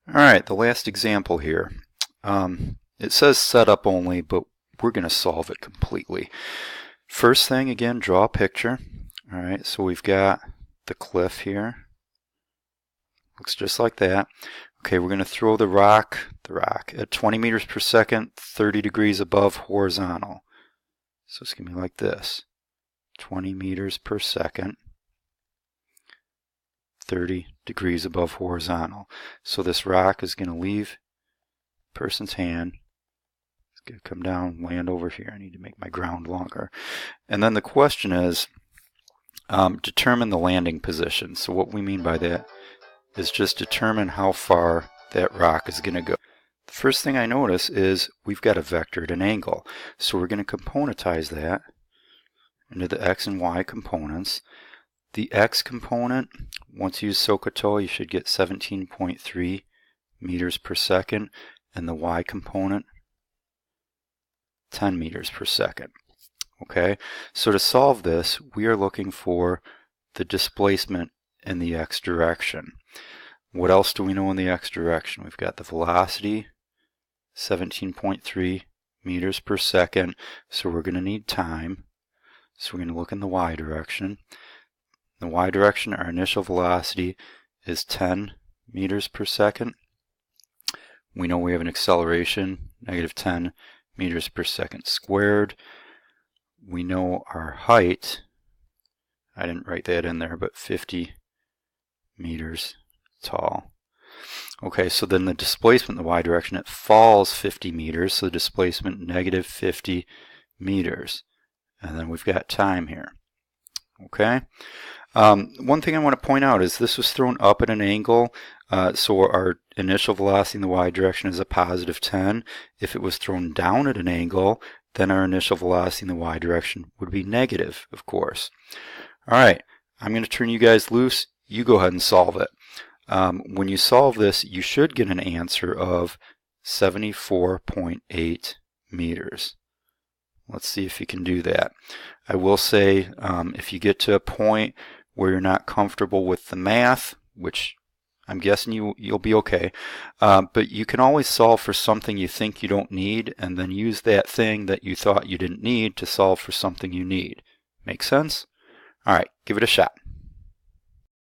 Alright, the last example here. It says setup only, but we're going to solve it completely. First thing, again, draw a picture. Alright, so we've got the cliff here. Looks just like that. Okay, we're going to throw the rock at 20 meters per second, 30 degrees above horizontal. So it's going to be like this. 20 meters per second, 30 degrees above horizontal. So this rock is going to leave the person's hand. It's going to come down, land over here. I need to make my ground longer. And then the question is, determine the landing position. So what we mean by that is just determine how far that rock is going to go. The first thing I notice is we've got a vector at an angle. So we're going to componentize that into the x and y components. The x component, once you use SOHCAHTOA, you should get 17.3 meters per second, and the y component, 10 meters per second. Okay, so to solve this, we are looking for the displacement in the x direction. What else do we know in the x direction? We've got the velocity, 17.3 meters per second, so we're going to need time. So we're going to look in the y direction. In the y direction, our initial velocity is 10 meters per second. We know we have an acceleration, negative 10 meters per second squared. We know our height, I didn't write that in there, but 50 meters tall. Okay, so then the displacement in the y direction, it falls 50 meters, so the displacement negative 50 meters. And then we've got time here. Okay. One thing I want to point out is this was thrown up at an angle, so our initial velocity in the y direction is a positive 10. If it was thrown down at an angle, then our initial velocity in the y direction would be negative, of course. Alright, I'm going to turn you guys loose. You go ahead and solve it. When you solve this, you should get an answer of 74.8 meters. Let's see if you can do that. I will say, if you get to a point where you're not comfortable with the math, which I'm guessing you'll be okay, but you can always solve for something you think you don't need and then use that thing that you thought you didn't need to solve for something you need. Make sense? Alright, give it a shot.